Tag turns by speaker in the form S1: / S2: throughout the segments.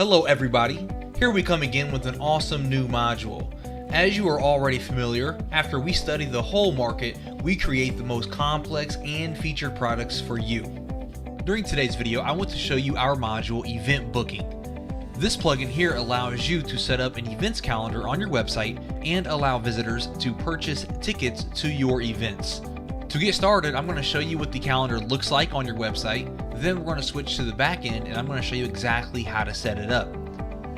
S1: Hello everybody, here we come again with an awesome new module. As you are already familiar, after we study the whole market, we create the most complex and featured products for you. During today's video, I want to show you our module, Event Booking. This plugin here allows you to set up an events calendar on your website and allow visitors to purchase tickets to your events. To get started, I'm going to show you what the calendar looks like on your website. Then we're going to switch to the back end and I'm going to show you exactly how to set it up.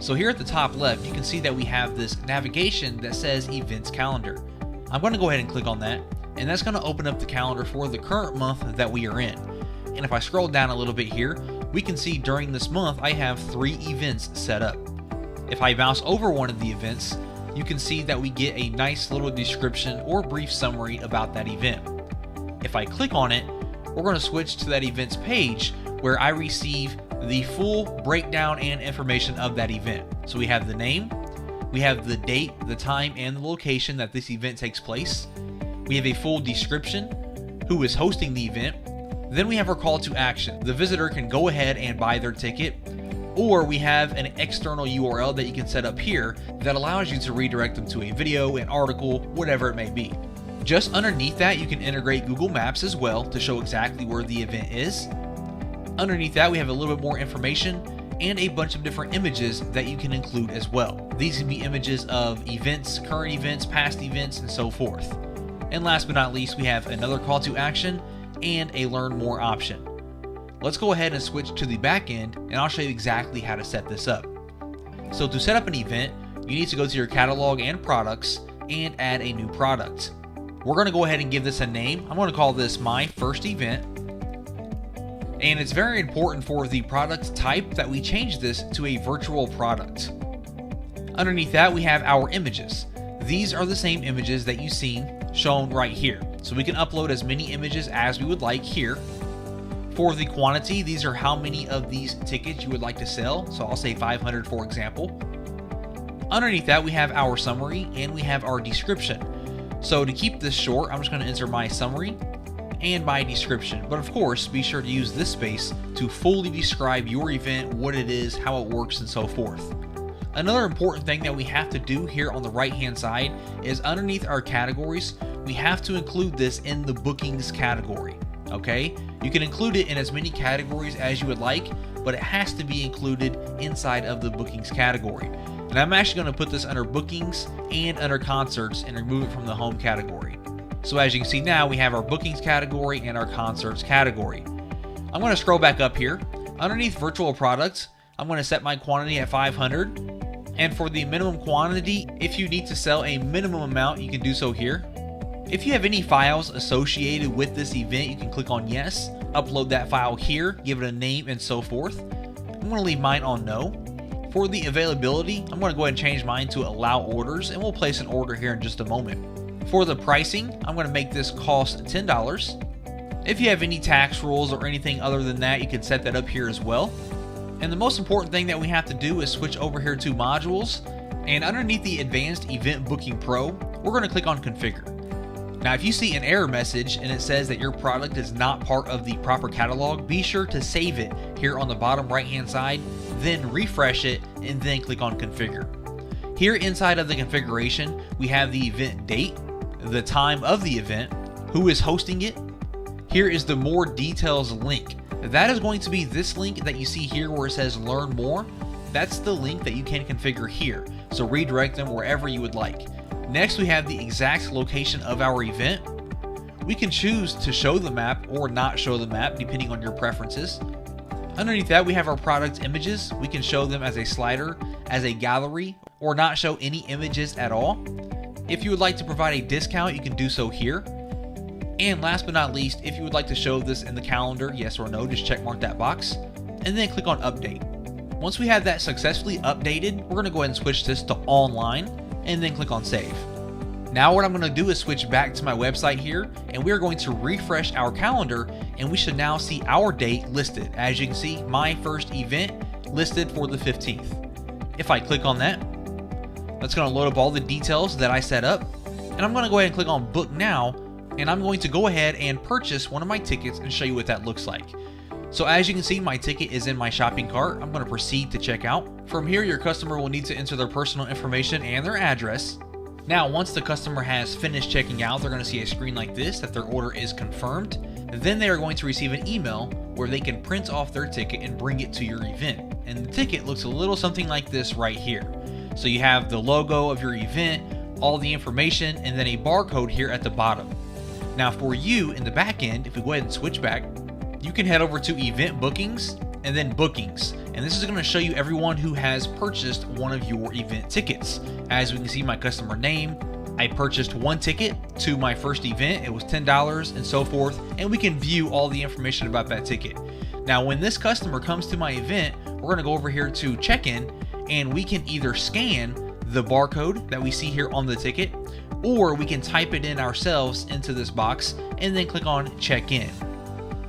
S1: So here at the top left, you can see that we have this navigation that says Events Calendar. I'm going to go ahead and click on that, and that's going to open up the calendar for the current month that we are in. And if I scroll down a little bit here, we can see during this month I have 3 events set up. If I mouse over one of the events, you can see that we get a nice little description or brief summary about that event. If I click on it, we're going to switch to that events page where I receive the full breakdown and information of that event. So we have the name, we have the date, the time, and the location that this event takes place. We have a full description, who is hosting the event. Then we have our call to action. The visitor can go ahead and buy their ticket, or we have an external URL that you can set up here that allows you to redirect them to a video, an article, whatever it may be. Just underneath that, you can integrate Google Maps as well to show exactly where the event is. Underneath that, we have a little bit more information and a bunch of different images that you can include as well. These can be images of events, current events, past events, and so forth. And last but not least, we have another call to action and a learn more option. Let's go ahead and switch to the back end and I'll show you exactly how to set this up. So to set up an event, you need to go to your catalog and products and add a new product. We're going to go ahead and give this a name. I'm going to call this My First Event. And it's very important for the product type that we change this to a virtual product. Underneath that, we have our images. These are the same images that you've seen shown right here. So we can upload as many images as we would like here. For the quantity, these are how many of these tickets you would like to sell. So I'll say 500 for example. Underneath that, we have our summary and we have our description. So to keep this short, I'm just going to enter my summary and my description. But of course, be sure to use this space to fully describe your event, what it is, how it works, and so forth. Another important thing that we have to do here on the right hand side is underneath our categories, we have to include this in the bookings category. Okay? You can include it in as many categories as you would like, but it has to be included inside of the bookings category. And I'm actually going to put this under bookings and under concerts and remove it from the home category. So as you can see now, we have our bookings category and our concerts category. I'm going to scroll back up here. Underneath virtual products, I'm going to set my quantity at 500. And for the minimum quantity, if you need to sell a minimum amount, you can do so here. If you have any files associated with this event, you can click on yes, upload that file here, give it a name, and so forth. I'm going to leave mine on no. For the availability, I'm going to go ahead and change mine to allow orders, and we'll place an order here in just a moment. For the pricing, I'm going to make this cost $10. If you have any tax rules or anything other than that, you can set that up here as well. And the most important thing that we have to do is switch over here to modules, and underneath the Advanced Event Booking Pro, we're going to click on Configure. Now, if you see an error message and it says that your product is not part of the proper catalog, be sure to save it here on the bottom right hand side, then refresh it, and then click on Configure. Here inside of the configuration, we have the event date, the time of the event, who is hosting it. Here is the More Details link. That is going to be this link that you see here where it says Learn More. That's the link that you can configure here. So redirect them wherever you would like. Next, we have the exact location of our event. We can choose to show the map or not show the map depending on your preferences. Underneath that, we have our product images. We can show them as a slider, as a gallery, or not show any images at all. If you would like to provide a discount, you can do so here. And last but not least, if you would like to show this in the calendar, yes or no, just check mark that box, and then click on Update. Once we have that successfully updated, we're going to go ahead and switch this to Online, and then click on Save. Now what I'm going to do is switch back to my website here, and we're going to refresh our calendar, and we should now see our date listed. As you can see, My First Event listed for the 15th. If I click on that, that's going to load up all the details that I set up, and I'm going to go ahead and click on Book Now, and I'm going to go ahead and purchase one of my tickets and show you what that looks like. So as you can see, my ticket is in my shopping cart. I'm going to proceed to check out. From here, your customer will need to enter their personal information and their address. Now, once the customer has finished checking out, they're going to see a screen like this that their order is confirmed. Then they are going to receive an email where they can print off their ticket and bring it to your event. And the ticket looks a little something like this right here. So you have the logo of your event, all the information, and then a barcode here at the bottom. Now for you in the back end, if we go ahead and switch back, you can head over to event bookings and then bookings. And this is going to show you everyone who has purchased one of your event tickets. As we can see, my customer name, I purchased one ticket to my first event. It was $10 and so forth. And we can view all the information about that ticket. Now, when this customer comes to my event, we're going to go over here to check-in, and we can either scan the barcode that we see here on the ticket, or we can type it in ourselves into this box and then click on check in.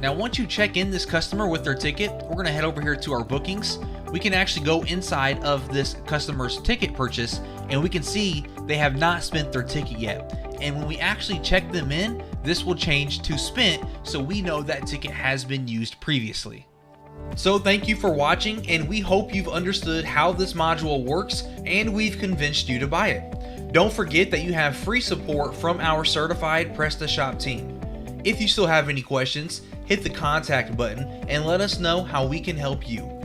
S1: Now, once you check in this customer with their ticket, we're going to head over here to our bookings. We can actually go inside of this customer's ticket purchase, and we can see they have not spent their ticket yet. And when we actually check them in, this will change to spent, so we know that ticket has been used previously. So thank you for watching, and we hope you've understood how this module works and we've convinced you to buy it. Don't forget that you have free support from our certified Prestashop team. If you still have any questions, hit the contact button and let us know how we can help you.